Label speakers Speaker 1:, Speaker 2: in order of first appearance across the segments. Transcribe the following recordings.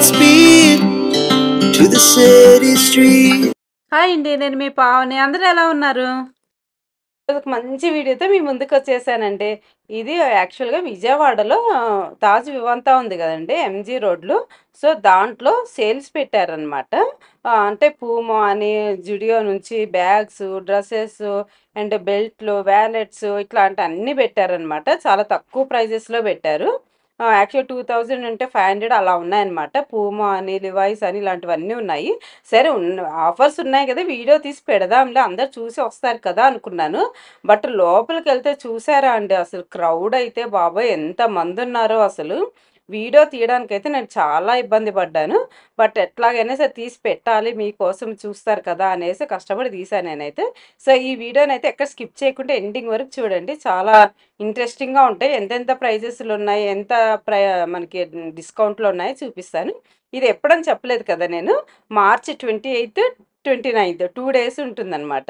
Speaker 1: Godspeed to the city street.
Speaker 2: Hi అండి. నేను మీ పావని. అందరూ ఎలా ఉన్నారు? ఒక మంచి వీడియోతో మీ ముందుకొచ్చేసానండి. ఇది యాక్చువల్‌గా విజయవాడలో తాజ్ వివంతా ఉంది గదండీ! ఎంజీ రోడ్‌లో. సో, దాంట్లో సేల్స్ పెట్టారనమాట. అంటే పూమా అని, జుడియో నుంచి బ్యాగ్స్, డ్రెసెస్ అండ్ బెల్ట్‌లు, వ్యాలెట్స్ ఇట్లాంటి అన్నీ పెట్టారనమాట. చాలా తక్కువ ప్రైజెస్‌లో పెట్టారు. యాక్చువల్ 2000 అంటే 500 అలా ఉన్నాయన్నమాట. పూమా అని, లివైస్ అని ఇలాంటివన్నీ ఉన్నాయి. సరే ఆఫర్స్ ఉన్నాయి కదా! వీడియో తీసి పెడదాంలే అందరూ చూసి వస్తారు కదా అనుకున్నాను. బట్ లోపలికెళ్తే చూసారా అండి అసలు క్రౌడ్ అయితే బాబోయ్! ఎంతమందున్నారో అసలు. వీడియో తీయడానికైతే నేను చాలా ఇబ్బంది పడ్డాను. బట్ ఎట్లాగైనా సరే తీసి పెట్టాలి మీకోసం చూస్తారు కదా అనేసి కష్టపడి తీశాను నేనైతే. సో, ఈ వీడియోనైతే ఎక్కడ స్కిప్ చేయకుండా ఎండింగ్ వరకు చూడండి. చాలా ఇంట్రెస్టింగ్‌గా ఉంటాయి. ఎంతెంత ప్రైజెస్‌లున్నాయి, ఎంత ప్రై మనకి డిస్కౌంట్‌లో ఉన్నాయో చూపిస్తాను. ఇది ఎప్పుడని చెప్పలేదు కదా నేను. మార్చి 28, 29 2 డేస్ ఉంటుందనమాట.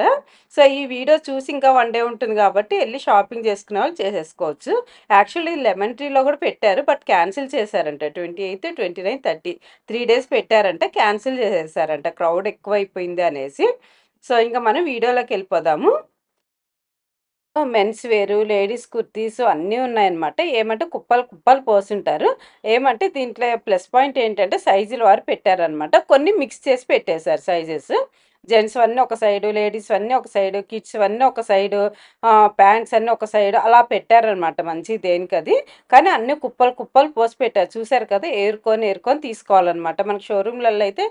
Speaker 2: సో, ఈ వీడియో చూసి ఇంకా 1 డే ఉంటుంది కాబట్టి ఎళ్లి షాపింగ్ చేసుకునే వాళ్ళు చేసేసుకోవచ్చు. యాక్చువల్లీ లెమన్ ట్రీలో కూడా పెట్టారు. బట్ క్యాన్సిల్ చేశారంట. 28, 29, 30 3 డేస్ పెట్టారంట. క్యాన్సిల్ చేసేసారంట. క్రౌడ్ ఎక్కువైపోయింది అనేసి. సో, ఇంక మనం వీడియోలోకెళ్ళిపోదాము. మెన్స్ వేరు, లేడీస్ కుర్తీస్ అన్నీ ఉన్నాయన్నమాట. ఏమంటే కుప్పలు కుప్పలు పోసుంటారు. ఏమంటే దీంట్లో ప్లస్ పాయింట్ ఏంటంటే సైజుల వారు పెట్టారనమాట. కొన్ని మిక్స్ చేసి పెట్టేశారు సైజెస్. జెంట్స్‌వన్నీ ఒక సైడు, లేడీస్‌వన్నీ ఒక సైడు, కిడ్స్‌వన్నీ ఒక సైడు, ప్యాంట్స్ అన్నీ ఒక సైడు అలా పెట్టారనమాట మంచిగా దేనికది. కానీ అన్నీ కుప్పలు కుప్పలు పోసి పెట్టారు. చూసారు కదా! ఏరుకొని ఏరుకొని తీసుకోవాలనమాట. మనకి షోరూమ్‌లలో అయితే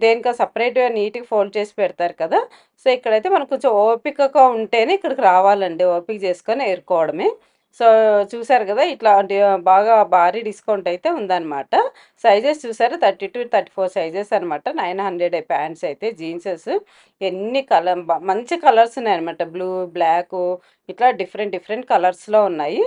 Speaker 2: దేనికో సెపరేట్‌గా నీట్‌గా ఫోల్డ్ చేసి పెడతారు కదా! సో, ఇక్కడైతే మనం కొంచెం ఓపికగా ఉంటేనే ఇక్కడికి రావాలండి. ఓపిక చేసుకొని ఏరుకోవడమే. సో, చూసారు గదా! ఇట్లాంటి బాగా భారీ డిస్కౌంట్ అయితే ఉందనమాట. సైజెస్ చూసారా 32, 34 సైజెస్ అనమాట. 900 ప్యాంట్స్ అయితే జీన్సెస్. ఎన్ని మంచి కలర్స్ ఉన్నాయన్నమాట. బ్లూ, బ్లాకు ఇట్లా డిఫరెంట్ డిఫరెంట్ కలర్స్‌లో ఉన్నాయి.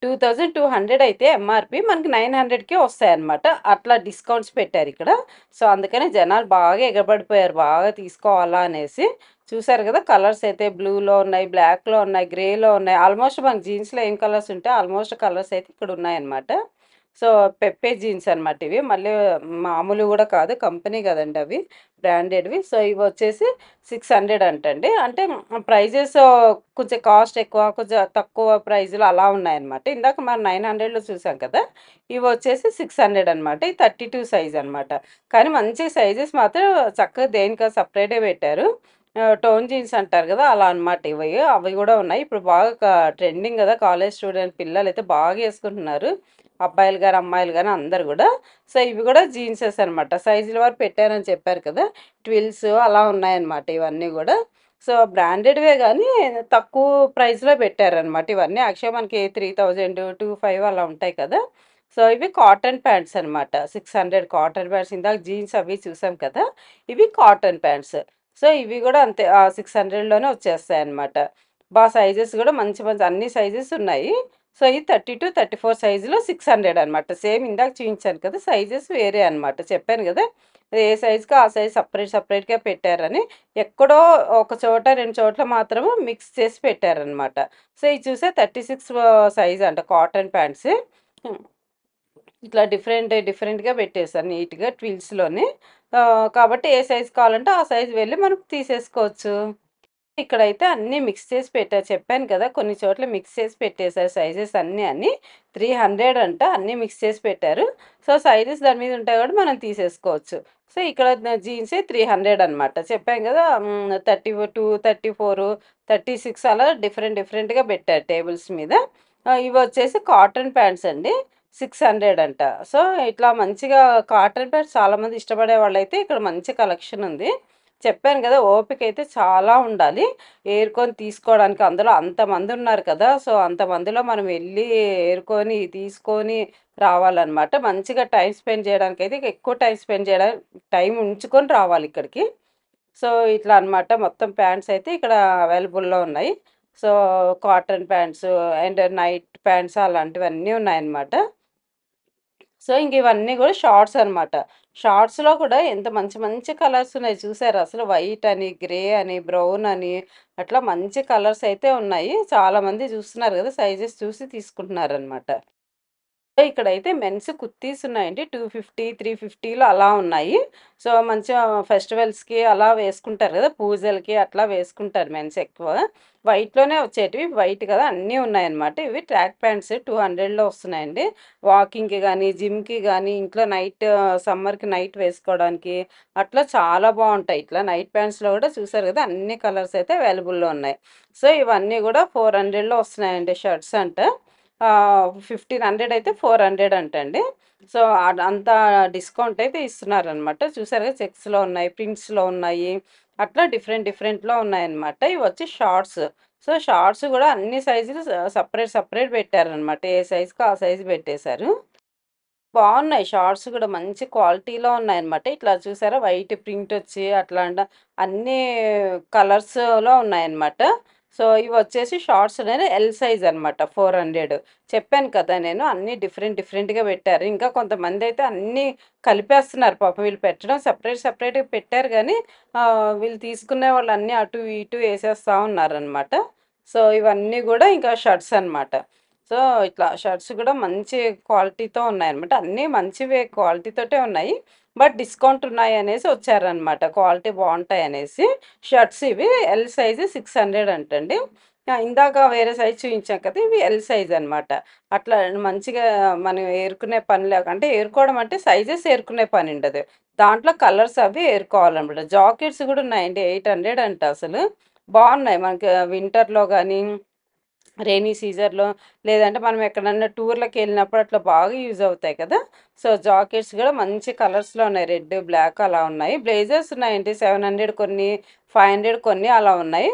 Speaker 2: 2200 అయితే ఎంఆర్‌పీ మనకి 900కే వస్తాయన్నమాట. అట్లా డిస్కౌంట్స్ పెట్టారిక్కడ. సో, అందుకనే జనాలు బాగా ఎగబడిపోయారు. బాగా తీసుకోవాలా అనేసి. చూసారు గదా! కలర్స్ అయితే బ్లూలో ఉన్నాయి, బ్లాక్‌లో ఉన్నాయి, గ్రేలో ఉన్నాయి. ఆల్మోస్ట్ మనకి జీన్స్‌లో ఏం కలర్స్ ఉంటాయో ఆల్మోస్ట్ కలర్స్ అయితే ఇక్కడ ఉన్నాయన్నమాట. సో, పెప్పే జీన్స్ అనమాట ఇవి. మళ్ళీ మామూలువి గూడా కాదు. కంపెనీ గదండీ అవి. బ్రాండెడ్‌వి. సో, ఇవొచ్చేసి 600 అంటండి. అంటే ప్రైజెస్ కొంచెం కాస్ట్ ఎక్కువ, కొంచెం తక్కువ ప్రైజ్‌లో అలా ఉన్నాయన్నమాట. ఇందాక మనం 900లో చూసాం కదా! ఇవొచ్చేసి 600 అనమాట. ఇది 32 సైజ్ అనమాట. కానీ మంచి సైజెస్ మాత్రం చక్కగా దేనికో సెపరేటే పెట్టారు. టోన్ జీన్స్ అంటారు గదా! అలా అనమాట ఇవి. అవి గూడా ఉన్నాయి. ఇప్పుడు బాగా ట్రెండింగ్ గదా! కాలేజ్ స్టూడెంట్ పిల్లలైతే బాగా యేసుకుంటున్నారు. అబ్బాయిలు గాని, అమ్మాయిలు గాని అందరూ గూడా. సో, ఇవి గూడా జీన్సెస్ అనమాట. సైజుల వారు పెట్టారని చెప్పారు కదా! ట్విల్స్ అలా ఉన్నాయన్నమాట ఇవన్నీ గూడా. సో, బ్రాండెడ్‌వే గానీ తక్కువ ప్రైస్‌లో పెట్టారనమాట ఇవన్నీ. యాక్చువల్‌గా మనకి 3000, 25 అలా ఉంటాయి కదా! సో, ఇవి కాటన్ ప్యాంట్స్ అనమాట. 600 కాటన్ ప్యాంట్స్. ఇందాక జీన్స్ అవి చూసాం కదా! ఇవి కాటన్ ప్యాంట్స్. సో, ఇవి గూడా అంతే 600లోనే వచ్చేస్తాయన్నమాట. సైజెస్ గూడా మంచి మంచి అన్ని సైజెస్ ఉన్నాయి. సో, ఇది 32, 34 సైజులో 600 అనమాట. సేమ్ ఇందాక చూయించాను కదా! సైజెస్ వేరే అనమాట. చెప్పాను గదా! ఏ సైజ్‌కి ఆ సైజ్ సెపరేట్‌గా పెట్టారని. ఎక్కడో ఒక చోట, 2 చోట్ల మాత్రము మిక్స్ చేసి పెట్టారనమాట. సో, ఇది చూస్తే 36 సైజ్ అంట కాటన్ ప్యాంట్స్. హ్మ్. ఇట్లా డిఫరెంట్‌గా పెట్టేసారు నీట్‌గా ట్విల్స్‌లోనే. కాబట్టి ఏ సైజ్ కావాలంటే ఆ సైజ్ వెళ్ళి మనం తీసేసుకోవచ్చు. ఇక్కడైతే అన్నీ మిక్స్ చేసి పెట్టారు. చెప్పాను కదా! కొన్ని చోట్ల మిక్స్ చేసి పెట్టేసారు సైజెస్ అన్నీ అని. 300 అంట అన్నీ మిక్స్ చేసి పెట్టారు. సో, సైజెస్ దాని మీద ఉంటాయి కాబట్టి మనం తీసేసుకోవచ్చు. సో, ఇక్కడ జీన్సే 300 అనమాట. చెప్పాను కదా! 32, 34, 36 అలా డిఫరెంట్‌గా పెట్టారు టేబుల్స్ మీద. ఇవొచ్చేసి కాటన్ ప్యాంట్స్ అండి. 600 అంట. సో, ఇట్లా మంచిగా కాటన్ ప్యాంట్స్ చాలామంది ఇష్టపడే వాళ్ళైతే ఇక్కడ మంచి కలెక్షన్ ఉంది. చెప్పాను కదా! ఓపికైతే చాలా ఉండాలి. ఏరుకొని తీసుకోవడానికి. అందులో అంతమందున్నారు కదా! సో, అంతమందిలో మనం వెళ్లి ఏరుకొని, తీసుకొని రావాలనమాట. మంచిగా టైమ్ స్పెండ్ చేయడానికైతే ఎక్కువ టైం ఉంచుకొని రావాలిక్కడికి. సో, ఇట్లా అనమాట. మొత్తం ప్యాంట్స్ అయితే ఇక్కడ అవైలబుల్‌లో ఉన్నాయి. So, cotton pants and night pants అలాంటివన్నీ ఉన్నాయన్నమాట. సో, ఇంక ఇవన్నీ గూడా షార్ట్స్ అనమాట. షార్ట్స్‌లో కూడా ఎంత మంచి మంచి కలర్స్ ఉన్నాయి చూసారా? అసలు వైట్ అని, గ్రే అని, బ్రౌన్ అని అట్లా మంచి కలర్స్ అయితే ఉన్నాయి. చాలామంది చూస్తున్నారు గదా! సైజెస్ చూసి తీసుకుంటున్నారనమాట. ఇక్కడైతే మెన్స్ కుర్తీస్ ఉన్నాయండి. 250, 350లో అలా ఉన్నాయి. సో, మంచిగా ఫెస్టివల్స్‌కి అలా వేసుకుంటారు గదా! పూజలకి అట్లా వేసుకుంటారు మెన్స్ ఎక్కువ. వైట్‌లోనే వచ్చేటివి. వైట్ కదా! అన్నీ ఉన్నాయన్నమాట. ఇవి ట్రాక్ ప్యాంట్స్ 200లో వస్తున్నాయండి. వాకింగ్‌కి గానీ, జిమ్‌కి గానీ, ఇంట్లో సమ్మర్‌కి నైట్ వేసుకోవడానికి అట్లా చాలా బావుంటాయి. ఇట్లా నైట్ ప్యాంట్స్‌లో కూడా చూసారు కదా! అన్ని కలర్స్ అయితే అవైలబుల్‌లో ఉన్నాయి. సో, ఇవన్నీ కూడా 400లో వస్తున్నాయండి షర్ట్స్ అంట. 1500 అయితే 400 అంటండి. సో, అంత డిస్కౌంట్ అయితే ఇస్తున్నారనమాట. చూసారుగా చెక్స్‌లో ఉన్నాయి, ప్రింట్స్‌లో ఉన్నాయి. అట్లా డిఫరెంట్ డిఫరెంట్‌లో ఉన్నాయన్నమాట. ఇవొచ్చి షార్ట్స్. సో, షార్ట్స్ గూడా అన్ని సైజులు సెపరేట్ సెపరేట్ పెట్టారనమాట. ఏ సైజ్‌కి ఆ సైజ్ పెట్టేశారు. బావున్నాయి. షార్ట్స్ గూడా మంచి క్వాలిటీలో ఉన్నాయన్నమాట. ఇట్లా చూసారా వైట్ ప్రింటొచ్చి అట్లాంట అన్నీ కలర్స్‌లో ఉన్నాయన్నమాట. సో, ఇవొచ్చేసి షార్ట్స్‌లోనే ఎల్ సైజ్ అనమాట 400. చెప్పాను కదా నేను అన్నీ డిఫరెంట్ డిఫరెంట్‌గా పెట్టారు. ఇంకా కొంతమందయితే అన్నీ కలిపేస్తున్నారు పాపం. వీళ్ళు పెట్టడం సెపరేట్ సెపరేట్‌గా పెట్టారు గానీ, వీళ్ళు తీసుకునే వాళ్ళు అన్నీ అటు ఇటు ఏసేస్తా ఉన్నారనమాట. సో, ఇవన్నీ గూడా ఇంకా షర్ట్స్ అనమాట. సో, ఇట్లా షర్ట్స్ కూడా మంచి క్వాలిటీతో ఉన్నాయన్నమాట. అన్నీ మంచివే క్వాలిటీతోటే ఉన్నాయి. బట్ డిస్కౌంట్ ఉన్నాయనేసి వచ్చారనమాట. క్వాలిటీ బావుంటాయనేసి. షర్ట్స్ ఇవి ఎల్ సైజ్ 600 అంటండి. ఇందాక వేరే సైజ్ చూయించాం కదా! ఇవి ఎల్ సైజ్ అనమాట. అట్లా మంచిగా మనం ఏరుకునే పని అంటే ఏరుకోవడం అంటే సైజెస్ ఏరుకునే పనుండదు. దాంట్లో కలర్స్ అవి ఏరుకోవాలనమాట. జాకెట్స్ కూడా ఉన్నాయండి. 800 అంట అసలు. బావున్నాయి. మనకి వింటర్‌లో గానీ రెయినీ సీజన్‌లో లేదంటే మనం ఎక్కడన్నా టూర్‌లకెళ్ళినప్పుడు అట్లా బాగా యూజ్ అవుతాయి కదా! సో, జాకెట్స్ గూడా మంచి కలర్స్‌లో ఉన్నాయి. రెడ్, బ్లాక్ అలా ఉన్నాయి. బ్లేజర్స్ ఉన్నాయండి. 700 కొన్ని, 500 కొన్ని అలా ఉన్నాయి.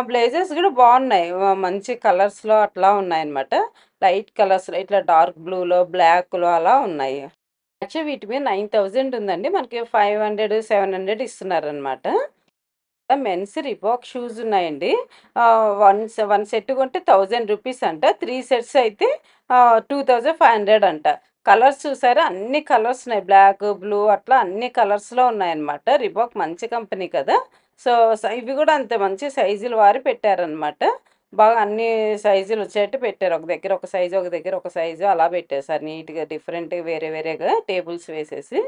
Speaker 2: బ్లేజర్స్ గూడా బావున్నాయి. మంచి కలర్స్‌లో అట్లా ఉన్నాయన్నమాట. లైట్ కలర్స్‌లో ఇట్లా డార్క్ బ్లూలో, బ్లాక్‌లో అలా ఉన్నాయి. యాక్చువల్లీ వీటి మీద 9000 ఉందండి. మనకి 500, 700 ఇస్తున్నారనమాట. మెన్స్ రిబాక్ షూస్ ఉన్నాయండి. వన్ సెట్ కొంటే రూ. 1000 అంట. 3 సెట్స్ అయితే 2500 అంట. కలర్స్ చూసారా? అన్ని కలర్స్ ఉన్నాయి. బ్లాక్, బ్లూ అట్లా అన్ని కలర్స్‌లో ఉన్నాయన్నమాట. రిబాక్ మంచి కంపెనీ కదా! సో, ఇవి కూడా అంతే మంచి సైజుల వారి పెట్టారనమాట. బాగా అన్ని సైజులు వచ్చేట్టు పెట్టారు. ఒక దగ్గర ఒక సైజు, ఒక దగ్గర ఒక సైజు అలా పెట్టేశారు. నీట్‌గా డిఫరెంట్‌గా వేరే వేరేగా టేబుల్స్ వేసేసి.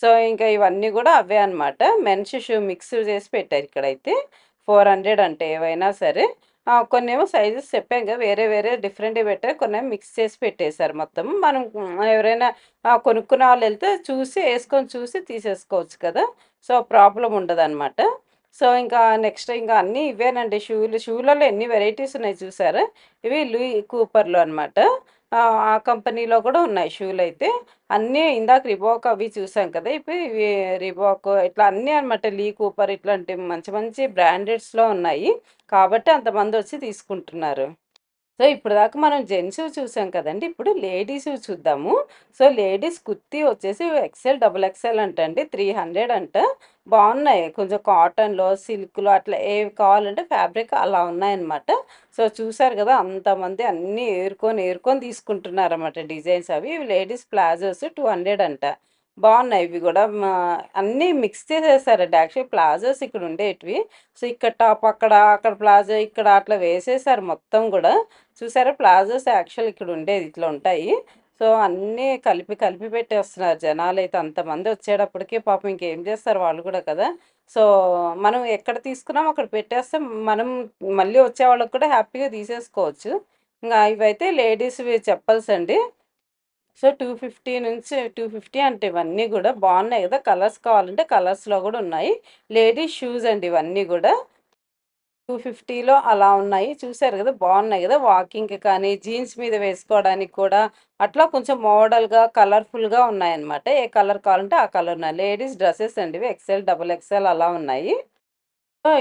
Speaker 2: సో, ఇంకా ఇవన్నీ గూడా అవే అనమాట. మెన్స్ షూ మిక్స్ చేసి పెట్టారు ఇక్కడైతే. 400 అంట ఏవైనా సరే. కొన్నేమో సైజెస్ చెప్పాం గదా! వేరే వేరే డిఫరెంట్‌వి పెట్టారు. కొన్నేమో మిక్స్ చేసి పెట్టేశారు మొత్తం. మనం ఎవరైనా కొనుక్కునే వాళ్ళెళ్తే చూసి ఏసుకొని చూసి తీసేసుకోవచ్చు కదా! సో, ప్రాబ్లమ్ ఉండదనమాట. సో, ఇంకా నెక్స్ట్ ఇంకా అన్నీ ఇవేనండి షూలలో ఎన్ని వెరైటీస్ ఉన్నాయి చూసారా? ఇవి లూయి కూపర్‌లో అనమాట. ఆ కంపెనీలో కూడా ఉన్నాయి షూలయితే. అన్నీ ఇందాక రిబాక్ అవి చూసాం కదా! ఇవి రిబాక్ ఇట్లా అన్నీ అనమాట. లీ కూపర్ ఇట్లాంటి మంచి మంచి బ్రాండెడ్స్‌లో ఉన్నాయి. కాబట్టి అంతమందొచ్చి తీసుకుంటున్నారు. సో, ఇప్పటిదాకా మనం జెంట్స్‌వి చూసాం కదండీ! ఇప్పుడు లేడీస్‌వి చూద్దాము. సో, లేడీస్ కుర్తీ వచ్చేసి ఎక్సెల్, డబుల్ ఎక్సెల్ అంటండి. 300 అంట. బావున్నాయి. కొంచెం కాటన్‌లో, సిల్క్‌లో అట్లా ఏవి కావాలంటే ఫ్యాబ్రిక్ అలా ఉన్నాయన్నమాట. సో, చూసారు గదా! అంతమంది అన్నీ ఏరుకొని, ఏరుకొని తీసుకుంటున్నారన్నమాట డిజైన్స్ అవి. ఇవి లేడీస్ ప్లాజోస్ 200 అంట. బావున్నాయి ఇవి గూడా. అన్నీ మిక్స్ చేసేసారండి. యాక్చువల్లీ ప్లాజోస్ ఇక్కడ ఉండేటివి. సో, ఇక్కడ టాప్ అక్కడ, అక్కడ ప్లాజో ఇక్కడ అట్లా వేసేసారు మొత్తం గూడా. చూసారా ప్లాజోస్ యాక్చువల్ ఇక్కడ ఉండేది ఇట్లా ఉంటాయి. సో, అన్నీ కలిపి కలిపి పెట్టేస్తున్నారు జనాలైతే అంతమంది వచ్చేటప్పటికి పాపం ఇంకేం చేస్తారు వాళ్ళు కూడా కదా! సో, మనం ఎక్కడ తీసుకున్నామో అక్కడ పెట్టేస్తే మనం మళ్ళీ వచ్చేవాళ్ళకి కూడా హ్యాపీగా తీసేసుకోవచ్చు. ఇవైతే లేడీస్‌వి చెప్పల్స్ అండి. సో, 250 నుంచి 250 అంటే ఇవన్నీ గూడా బావున్నాయి గదా! కలర్స్ కావాలంటే కలర్స్‌లో గూడా ఉన్నాయి. లేడీస్ షూస్ అండి ఇవన్నీ గూడా. 250లో అలా ఉన్నాయి. చూసారు గదా! బావున్నాయి గదా! వాకింగ్‌కి కానీ, జీన్స్ మీద వేసుకోవడానికి కూడా అట్లా కొంచెం మోడల్‌గా, కలర్‌ఫుల్‌గా ఉన్నాయన్నమాట. ఏ కలర్ కావాలంటే ఆ కలర్ ఉన్నాయి. లేడీస్ డ్రెసెస్ అండి ఇవి ఎక్సెల్, డబుల్ ఎక్సెల్ అలా ఉన్నాయి.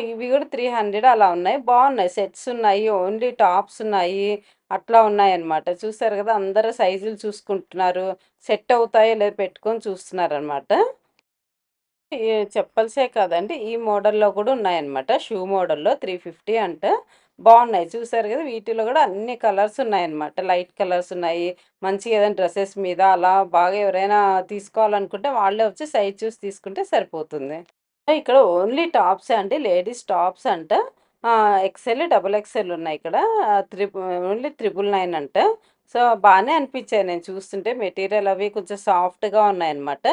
Speaker 2: ఇవి గూడా 300 అలా ఉన్నాయి. బావున్నాయి. సెట్స్ ఉన్నాయి. ఓన్లీ టాప్స్ ఉన్నాయి. అట్లా ఉన్నాయన్నమాట. చూసారు గదా! అందరూ సైజులు చూసుకుంటున్నారు. సెట్ అవుతాయో లేదో పెట్టుకొని చూస్తున్నారనమాట. ఈ చెప్పల్సే కాదండి. ఈ మోడల్‌లో కూడా ఉన్నాయన్నమాట. షూ మోడల్‌లో 350 అంట. బావున్నాయి. చూసారు గదా! వీటిలో గూడా అన్ని కలర్స్ ఉన్నాయన్నమాట. లైట్ కలర్స్ ఉన్నాయి. మంచిగా ఏదైనా డ్రెసెస్ మీద అలా బాగా ఎవరైనా తీసుకోవాలనుకుంటే వాళ్ళే వచ్చి సైజ్ చూసి తీసుకుంటే సరిపోతుంది. ఇక్కడ ఓన్లీ టాప్సే అండి. లేడీస్ టాప్స్ అంట. ఎక్సెల్, డబుల్ ఎక్సెల్ ఉన్నాయి ఇక్కడ. ఓన్లీ 999 అంట. సో, బానే అనిపించాయి నేను చూస్తుంటే మెటీరియల్ అవి కొంచెం సాఫ్ట్‌గా ఉన్నాయన్నమాట.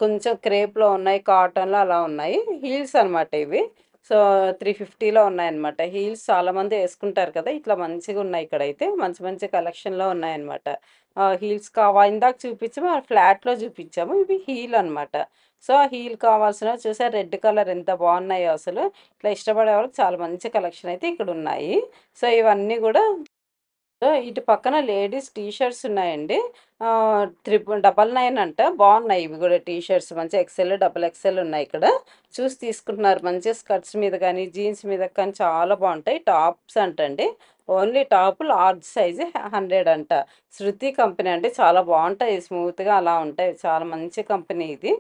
Speaker 2: కొంచెం క్రేప్‌లో ఉన్నాయి, కాటన్‌లో అలా ఉన్నాయి. హీల్స్ అనమాట ఇవి. సో, 350లో ఉన్నాయన్నమాట. హీల్స్ చాలామంది యేసుకుంటారు కదా! ఇట్లా మంచిగున్నాయి ఇక్కడైతే. మంచి మంచి కలెక్షన్‌లో ఉన్నాయన్నమాట. హీల్స్ ఇందాక చూపించాము ఫ్లాట్‌లో చూపించాము. ఇవి హీల్ అనమాట. సో, ఆ హీల్ కావాల్సినవి చూసారా రెడ్ కలర్ ఎంత బాగున్నాయో అసలు. ఇట్లా ఇష్టపడే వాళ్ళకి చాలా మంచి కలెక్షన్ అయితే ఇక్కడున్నాయి. సో, ఇవన్నీ గూడా ఇటు పక్కన లేడీస్ టీ షర్ట్స్ ఉన్నాయండి. 999 అంట. బాగున్నాయి ఇవి కూడా టీ షర్ట్స్ మంచి ఎక్సెల్, డబుల్ ఎక్సెల్ ఉన్నాయి ఇక్కడ. చూసి తీసుకుంటున్నారు. మంచిగా స్కర్ట్స్ మీద కానీ, జీన్స్ మీద కానీ చాలా బాగుంటాయి. టాప్స్ అంటండి. ఓన్లీ టాప్ లార్జ్ సైజ్ 100 అంట. శృతి కంపెనీ అండి. చాలా బాగుంటాయి. స్మూత్‌గా అలా ఉంటాయి. చాలా మంచి కంపెనీ ఇది.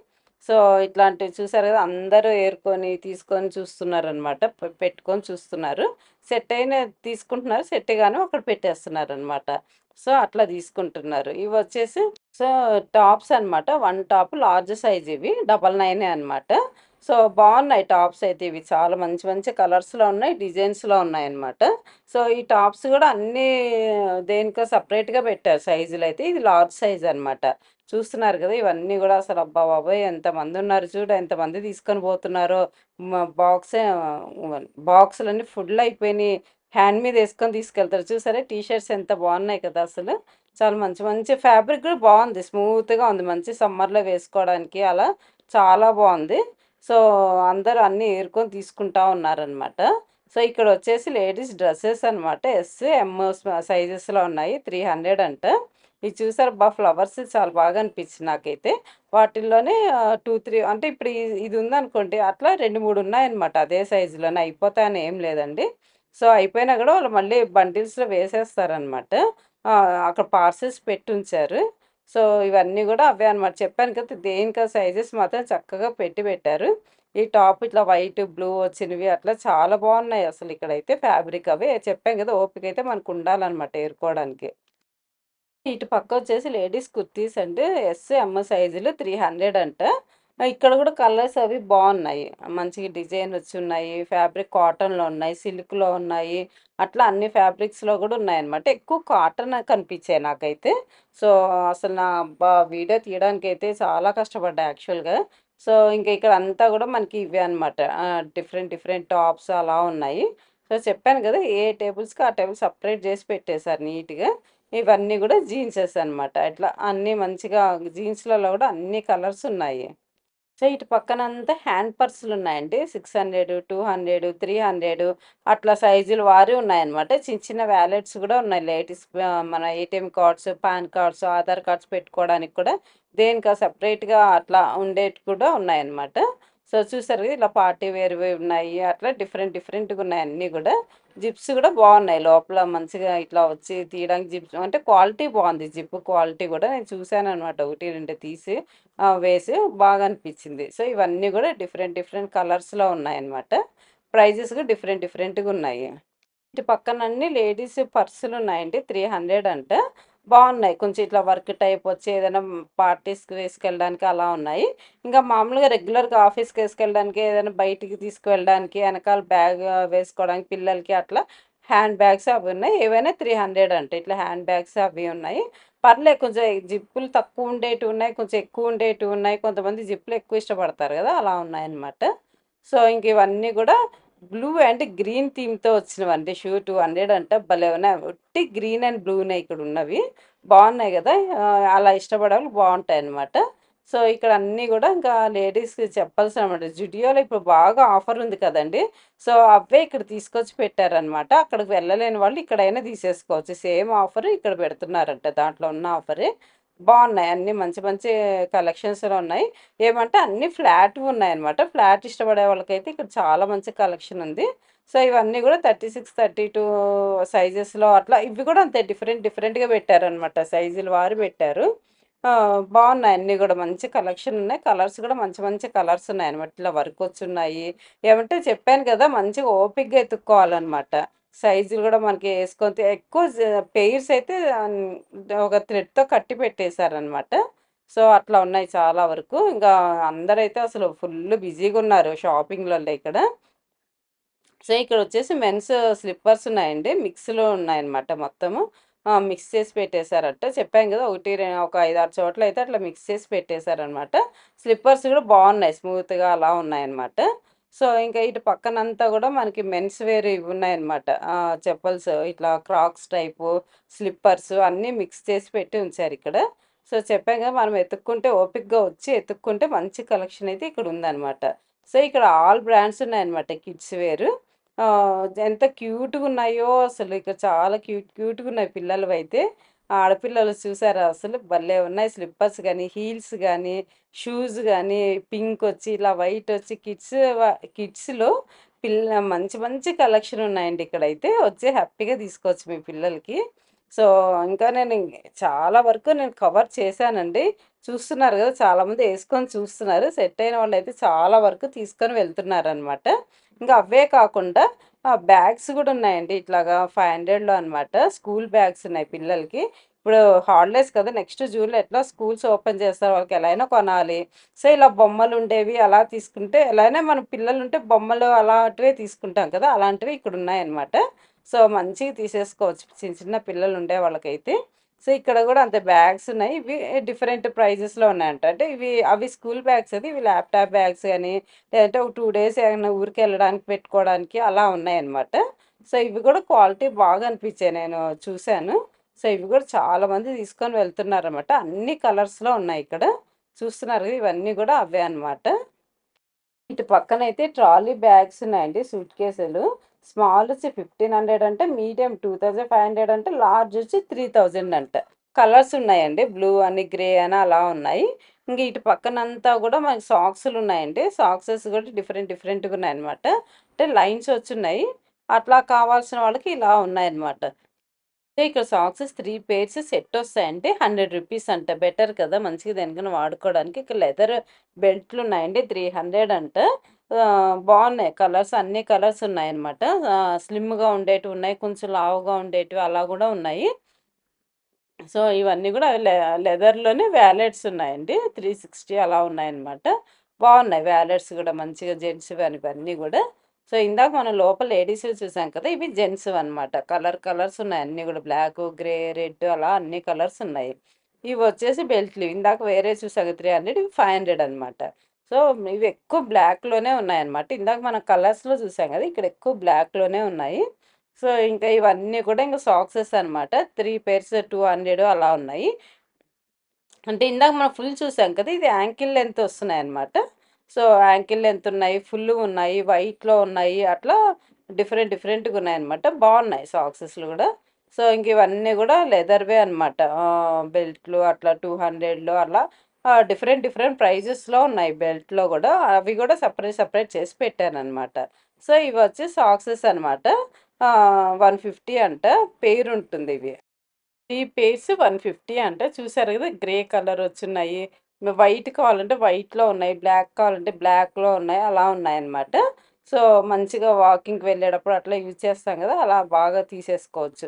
Speaker 2: సో, ఇట్లాంటివి చూసారు కదా! అందరూ ఏరుకొని, తీసుకొని చూస్తున్నారనమాట. పెట్టుకొని చూస్తున్నారు. సెట్ అయిన తీసుకుంటున్నారు. సెట్ గాను అక్కడ పెట్టేస్తున్నారనమాట. సో, అట్లా తీసుకుంటున్నారు. ఇవొచ్చేసి సో, టాప్స్ అనమాట. 1 టాప్ లార్జ్ సైజ్ ఇవి. 99 అనమాట. సో, బావున్నాయి టాప్స్ అయితే ఇవి. చాలా మంచి మంచి కలర్స్‌లో ఉన్నాయి. డిజైన్స్‌లో ఉన్నాయన్నమాట. సో, ఈ టాప్స్ గూడా అన్నీ దేనికో సెపరేట్‌గా పెట్టారు సైజులైతే. ఇది లార్జ్ సైజ్ అనమాట. చూస్తున్నారు గదా! ఇవన్నీ గూడా అసలు అబ్బా బాబోయ్! ఎంతమందున్నారు చూడు. ఎంతమంది తీసుకొని పోతున్నారో. బాక్సే బాక్సులన్నీ ఫుల్ అయిపోయినియి. హ్యాండ్ మీద యేసుకొని తీసుకెళ్తారు. చూసారా టీ షర్ట్స్ ఎంత బాగున్నాయి కదా అసలు. చాలా మంచి మంచి ఫ్యాబ్రిక్ కూడా బాగుంది. స్మూత్‌గా ఉంది. మంచి సమ్మర్‌లో వేసుకోవడానికి అలా చాలా బాగుంది. సో, అందరూ అన్నీ ఏరుకొని తీసుకుంటా ఉన్నారనమాట. సో, ఇక్కడొచ్చేసి లేడీస్ డ్రెసెస్ అనమాట. ఎస్, ఎమ్ సైజెస్‌లో ఉన్నాయి. 300 అంట. ఇది చూసారా అబ్బా! ఫ్లవర్స్ చాలా బాగా అనిపించింది నాకైతే. వాటిల్లోనే 2, 3 అంటే ఇప్పుడు ఇది ఉందనుకోండి అట్లా 2, 3 ఉన్నాయన్నమాట అదే సైజులోనే. అయిపోతాయని ఏం లేదండి. సో, అయిపోయినా గూడా వాళ్ళు మళ్ళీ బండిల్స్‌లో వేసేస్తారనమాట. అక్కడ పార్సెల్స్ పెట్టుంచారు. సో, ఇవన్నీ గూడా అవే అనమాట. చెప్పాను కదా! దేనికా సైజెస్ మాత్రం చక్కగా పెట్టారు. ఈ టాప్ ఇట్లా వైట్, బ్లూ వచ్చినవి అట్లా చాలా బాగున్నాయి అసలిక్కడైతే ఫ్యాబ్రిక్ అవి. చెప్పాం గదా! ఓపికైతే మనకుండాలనమాట ఏరుకోవడానికి. ఇటు పక్కొచ్చేసి లేడీస్ కుర్తీస్ అండి. ఎస్, ఎమ్ సైజులు 300 అంట. ఇక్కడ గూడా కలర్స్ అవి బావున్నాయి. మంచిగా డిజైన్ వచ్చున్నాయి. ఫ్యాబ్రిక్ కాటన్‌లో ఉన్నాయి. సిల్క్‌లో ఉన్నాయి. అట్లా అన్ని ఫ్యాబ్రిక్స్‌లో గూడా ఉన్నాయన్నమాట. ఎక్కువ కాటన్ కనిపించాయి నాకైతే. సో, అసలు అబ్బా! వీడియో తీయడానికైతే చాలా కష్టపడ్డా యాక్చువల్‌గా. సో, ఇంక ఇక్కడంతా గూడా మనకి ఇవే అనమాట. డిఫరెంట్ డిఫరెంట్ టాప్స్ అలా ఉన్నాయి. సో, చెప్పాను గదా! ఏ టేబుల్స్‌కి ఆ టేబుల్ సెపరేట్ జేసి పెట్టేశారు నీట్‌గా. ఇవన్నీ గూడా జీన్సెస్ అనమాట. ఇట్లా అన్నీ మంచిగా జీన్స్‌లలో గూడా అన్ని కలర్స్ ఉన్నాయి. సో, ఇటు పక్కనంతా హ్యాండ్ పర్సులున్నాయండి. 600, 200, 300 అట్లా సైజుల వారి ఉన్నాయన్నమాట. చిన్న చిన్న వ్యాలెట్స్ గూడా ఉన్నాయి. లేడీస్ మన ATM cards, pan cards, Aadhaar cards పెట్టుకోవడానికి కూడా దేనికో సెపరేట్‌గా అట్లా ఉండేటి కూడా ఉన్నాయన్నమాట. సో, చూసారు గదా! ఇలా పార్టీ వేర్‌వి ఉన్నాయి. అట్లా డిఫరెంట్ డిఫరెంట్‌గా ఉన్నాయి అన్నీ గూడా. జిప్స్ గూడా బావున్నాయి. లోపల మంచిగా ఇట్లా వచ్చి తీయడానికి జిప్స్ అంటే క్వాలిటీ బావుంది. జిప్ క్వాలిటీ గూడా నేను చూసాననమాట. 1, 2 తీసి వేసి బాగా అనిపించింది. సో, ఇవన్నీ గూడా డిఫరెంట్ డిఫరెంట్ కలర్స్‌లో ఉన్నాయన్నమాట. ప్రైజెస్ కూడా డిఫరెంట్ డిఫరెంట్‌గా ఉన్నాయి. ఇటు పక్కనన్నీ లేడీస్ పర్సులున్నాయండి. 300 అంట. బావున్నాయి. కొంచెం ఇట్లా వర్క్ టైప్ వచ్చి ఏదైనా పార్టీస్‌కి వేసుకెళ్ళడానికి అలా ఉన్నాయి. ఇంకా మామూలుగా రెగ్యులర్‌గా ఆఫీస్‌కేసుకెళ్ళడానికి, ఏదైనా బయటికి తీసుకువెళ్ళడానికి, ఎనకాల బ్యాగ్ వేసుకోవడానికి పిల్లలకి అట్లా హ్యాండ్ బ్యాగ్స్ అవి ఉన్నాయి. ఏవైనా 300 అంట. ఇట్లా హ్యాండ్ బ్యాగ్స్ అవి ఉన్నాయి. పర్లేదు కొంచెం జిప్పులు తక్కువ ఉండేటివి ఉన్నాయి. కొంచెం ఎక్కువ ఉండేటివి ఉన్నాయి. కొంతమంది జిప్పులు ఎక్కువ ఇష్టపడతారు గదా! అలా ఉన్నాయన్నమాట. సో, ఇంక ఇవన్నీ గూడా బ్లూ అండ్ గ్రీన్ థీమ్‌తో వచ్చినవండి. షూ 200 అంట. భలే ఉన్నాయి. ఒట్టి గ్రీన్ అండ్ బ్లూనే ఇక్కడున్నవి. బావున్నాయి గదా! అలా ఇష్టపడేవాళ్ళు బావుంటాయన్నమాట. సో, ఇక్కడ అన్నీ గూడా ఇంకా లేడీస్‌కి చెప్పాల్సినమాట. జుడియోలో ఇప్పుడు బాగా ఆఫర్ ఉంది కదండీ! సో, అవే ఇక్కడ తీసుకొచ్చి పెట్టారనమాట. అక్కడికి వెళ్ళలేని వాళ్ళు ఇక్కడైనా తీసేసుకోవచ్చు. సేమ్ ఆఫర్ ఇక్కడ పెడుతున్నారంట. దాంట్లో ఉన్న ఆఫరే. బావున్నాయి. అన్నీ మంచి మంచి కలెక్షన్స్‌లో ఉన్నాయి. ఏమంటే అన్నీ ఫ్లాట్‌వున్నాయనమాట. ఫ్లాట్ ఇష్టపడే వాళ్ళకైతే ఇక్కడ చాలా మంచి కలెక్షన్ ఉంది. సో, ఇవన్నీ గూడా 36, 32 సైజెస్‌లో అట్లా ఇవి గూడా అంతే డిఫరెంట్ డిఫరెంట్‌గా పెట్టారనమాట. సైజుల వారు పెట్టారు. బావున్నాయి అన్నీ గూడా మంచి కలెక్షన్ ఉన్నాయి. కలర్స్ గూడా మంచి మంచి కలర్స్ ఉన్నాయనమాట. ఇట్లా వర్కొచ్చున్నాయి. ఏమంటే చెప్పాను గదా! మంచిగా ఓపికగా ఎతుక్కోవాలనమాట. సైజులు గూడా మనకి యేసుకొని ఎక్కువ పెయిర్స్ అయితే ఒక థ్రెడ్‌తో కట్టి పెట్టేశారనమాట. సో, అట్లా ఉన్నాయి చాలా వరకు. ఇంకా అందరైతే అసలు ఫుల్లు బిజీగున్నారు షాపింగ్‌లలో ఇక్కడ. సో, ఇక్కడొచ్చేసి మెన్స్ స్లిప్పర్స్ ఉన్నాయండి. మిక్స్‌లో ఉన్నాయన్నమాట మొత్తము. మిక్స్ చేసి పెట్టేశారట. చెప్పాను కదా! ఒక 5, 6 చోట్లయితే అట్లా మిక్స్ చేసి పెట్టేశారనమాట. స్లిప్పర్స్ కూడా బావున్నాయి. స్మూత్‌గా అలా ఉన్నాయన్నమాట. సో, ఇంకా ఇటు పక్కనంతా గూడా మనకి మెన్స్ వేర్ ఇవున్నాయన్నమాట. చెప్పల్స్ ఇట్లా క్రాక్స్ టైపు, స్లిప్పర్స్ అన్నీ మిక్స్ చేసి పెట్టి ఉంచారిక్కడ. సో, చెప్పాను కదా! మనం ఎతుక్కుంటే ఓపికగా వచ్చి ఎతుక్కుంటే మంచి కలెక్షన్ అయితే ఇక్కడుందనమాట. సో, ఇక్కడ ఆల్ బ్రాండ్స్ ఉన్నాయన్నమాట కిడ్స్ వేర్. ఎంత క్యూట్‌గున్నాయో అసలు ఇక్కడ చాలా క్యూట్‌గున్నాయి పిల్లలవైతే. ఆడపిల్లలు చూసారా అసలు భలే ఉన్నాయి. స్లిప్పర్స్ గానీ, హీల్స్ గానీ, షూస్ గానీ, పింకొచ్చి ఇలా వైటొచ్చి కిడ్స్‌లో మంచి మంచి కలెక్షన్ ఉన్నాయండి ఇక్కడైతే. వచ్చి హ్యాపీగా తీసుకోవచ్చు మీ పిల్లలకి. సో, ఇంకా చాలా వరకు నేను కవర్ చేశానండి. చూస్తున్నారు గదా! చాలామంది యేసుకొని చూస్తున్నారు. సెట్ అయిన వాళ్ళైతే చాలా వరకు తీసుకొని వెళ్తున్నారనమాట. ఇంకా అవే కాకుండా బ్యాగ్స్ గూడా ఉన్నాయండి. ఇట్లాగా 500లో అనమాట. స్కూల్ బ్యాగ్స్ ఉన్నాయి పిల్లలకి. ఇప్పుడు హాలిడేస్ కదా! నెక్స్ట్ జూన్‌లో ఎట్లా స్కూల్స్ ఓపెన్ చేస్తారు. వాళ్ళకి ఎలా అయినా కొనాలి. సో, ఇలా బొమ్మలుండేవి అలా తీసుకుంటే ఎలా అయినా మన పిల్లలుంటే బొమ్మలు అలాంటివే తీసుకుంటాం కదా! అలాంటివి ఇక్కడున్నాయన్నమాట. సో, మంచిగా తీసేసుకోవచ్చు. చిన్న చిన్న పిల్లలుండే వాళ్ళకైతే. సో, ఇక్కడ గూడా అంతే బ్యాగ్స్ ఉన్నాయి. ఇవి డిఫరెంట్ ప్రైజెస్‌లో ఉన్నాయంట. అంటే అవి స్కూల్ బ్యాగ్స్ అది. ఇవి ల్యాప్‌టాప్ బ్యాగ్స్ గాని, లేదంటే ఒక 2 డేస్ ఏమన్నా ఊరికెళ్ళడానికి పెట్టుకోవడానికి అలా ఉన్నాయన్నమాట. సో, ఇవి గూడా క్వాలిటీ బాగా అనిపించాయి. నేను చూసాను. సో, ఇవి గూడా చాలా మంది తీసుకొని వెళ్తున్నారన్నమాట. అన్ని కలర్స్‌లో ఉన్నాయి ఇక్కడ. చూస్తున్నారు గదా! ఇవన్నీ గూడా అవే అన్నమాట. ఇటు పక్కనైతే ట్రాలీ బ్యాగ్స్ ఉన్నాయండి. సూట్ కేసులు. స్మాల్ వచ్చి 1500 అంట. మీడియం 2500 అంట. లార్జ్ వచ్చి 3000 అంట. కలర్స్ ఉన్నాయండి. బ్లూ అని, గ్రే అని అలా ఉన్నాయి. ఇంక ఇటు పక్కనంతా గూడా మనకి సాక్సులు ఉన్నాయండి. సాక్సెస్ కూడా డిఫరెంట్ డిఫరెంట్‌గా ఉన్నాయన్నమాట. అంటే లైన్స్ వచ్చున్నాయి. అట్లా కావాల్సిన వాళ్ళకి ఇలా ఉన్నాయన్నమాట. ఇక్కడ సాక్సెస్ 3 పెయిర్స్ సెట్ వస్తాయండి. రూ. 100 అంట. బెటర్ కదా! మంచిగా దేనికైనా వాడుకోవడానికి. ఇక్కడ లెదర్ బెల్ట్‌లున్నాయండి. 300 అంట. బావున్నాయి కలర్స్ అన్ని కలర్స్ ఉన్నాయన్నమాట. స్లిమ్‌గా ఉండేటివున్నాయి. కొంచెం లావుగా ఉండేటివి అలా గూడా ఉన్నాయి. సో, ఇవన్నీ గూడా లెదర్‌లోనే వ్యాలెట్స్ ఉన్నాయండి. 360 అలా ఉన్నాయన్నమాట. బావున్నాయి వ్యాలెట్స్ గూడా మంచిగా జెంట్స్‌వి ఇవన్నీ గూడా. సో, ఇందాక మనం లోపల లేడీస్‌వి చూసాం కదా! ఇవి జెంట్స్‌వన్నమాట. కలర్స్ ఉన్నాయి అన్నీ గూడా బ్లాకు, గ్రే, రెడ్ అలా అన్ని కలర్స్ ఉన్నాయి. ఇవొచ్చేసి బెల్ట్‌లు. ఇందాక వేరే చూసాం కదా! 300 ఇవి 500 అనమాట. సో, ఇవి ఎక్కువ బ్లాక్‌లోనే ఉన్నాయన్నమాట. ఇందాక మనం కలర్స్‌లో చూసాం గదా! ఇక్కడ ఎక్కువ బ్లాక్‌లోనే ఉన్నాయి. సో, ఇంకా ఇవన్నీ కూడా ఇంక సాక్సెస్ అనమాట. 3 పెయిర్స్ 200 అలా ఉన్నాయి. అంటే ఇందాక మనం ఫుల్ చూసాం కదా! ఇది యాంకిల్ లెంత్ వస్తున్నాయన్నమాట. సో, యాంకిల్ లెంత్ ఉన్నాయి, ఫుల్లుగున్నాయి, వైట్‌లో ఉన్నాయి. అట్లా డిఫరెంట్‌గా ఉన్నాయన్నమాట. బావున్నాయి సాక్సెస్‌లు గూడా. సో, ఇంక ఇవన్నీ గూడా లెదర్‌వే అనమాట. బెల్ట్‌లు అట్లా 200లో అలా డిఫరెంట్ ప్రైజెస్‌లో ఉన్నాయి బెల్ట్‌లో గూడా. అవి గూడా సెపరేట్ చేసి పెట్టాననమాట. సో, ఇవొచ్చి సాక్సెస్ అనమాట. 150 అంట. పెయిర్ ఉంటుందివి. 3 పెయిర్స్ 150 అంట. చూసారు గదా! Grey colour వచ్చున్నాయి. వైట్ కావాలంటే వైట్‌లో ఉన్నాయి. బ్లాక్ కావాలంటే బ్లాక్‌లో ఉన్నాయి. అలా ఉన్నాయన్నమాట. సో, మంచిగా వాకింగ్‌కి వెళ్ళేటప్పుడు అట్లా యూజ్ చేస్తాం గదా! అలా బాగా తీసేసుకోవచ్చు.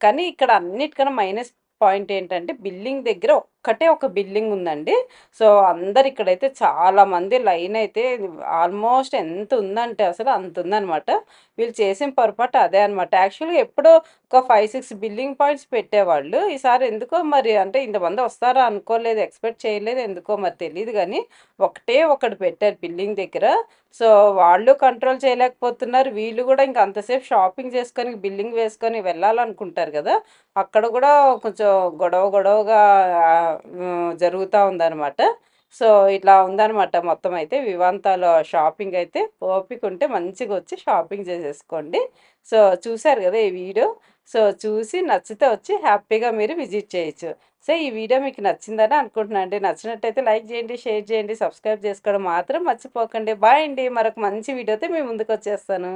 Speaker 2: కానీ ఇక్కడ అన్నిటికన్నా మైనస్ పాయింట్ ఏంటంటే బిల్డింగ్ దగ్గర ఒక్కటే ఒక బిల్డింగ్ ఉందండి. సో, అందరు ఇక్కడైతే చాలా మంది లైన్ అయితే ఆల్మోస్ట్ ఎంత ఉందంటే అసలు అంత ఉందన్నమాట. వీళ్ళు చేసిన పొరపాటు అదే అన్నమాట. యాక్చువల్‌గా ఎప్పుడో ఒక 5, 6 బిల్లింగ్ పాయింట్స్ పెట్టేవాళ్ళు. ఈసారి ఎందుకో మరి అంటే ఇంతమంది వస్తారా అనుకోలేదు. ఎక్స్‌పెక్ట్ చేయలేదు. ఎందుకో మరి తెలీదు గానీ, ఒకటే ఒకటి పెట్టారు బిల్డింగ్ దగ్గర. సో, వాళ్ళు కంట్రోల్ చేయలేకపోతున్నారు. వీళ్ళు గూడా ఇంక అంతసేపు షాపింగ్ చేసుకొని, బిల్లింగ్ వేసుకొని వెళ్ళాలనుకుంటారు గదా! అక్కడ గూడా కొంచెం గొడవగా జరుగుతా ఉందనమాట. సో, ఇట్లా ఉందనమాట మొత్తం అయితే. వివాంతాలో షాపింగ్ అయితే ఓపికుంటే మంచిగొచ్చి షాపింగ్ చేసేసుకోండి. సో, చూసారు గదా! ఈ వీడియో. సో, చూసి నచ్చితే వచ్చి హ్యాపీగా మీరు విజిట్ చేయొచ్చు. సో, ఈ వీడియో మీకు నచ్చిందని అనుకుంటున్నానండి. నచ్చినట్టయితే లైక్ చేయండి, షేర్ చేయండి, సబ్స్క్రైబ్ చేసుకోవడం మాత్రం మర్చిపోకండి. బాయ్ అండి. మరొక మంచి వీడియోతో మీ ముందుకొచ్చేస్తాను.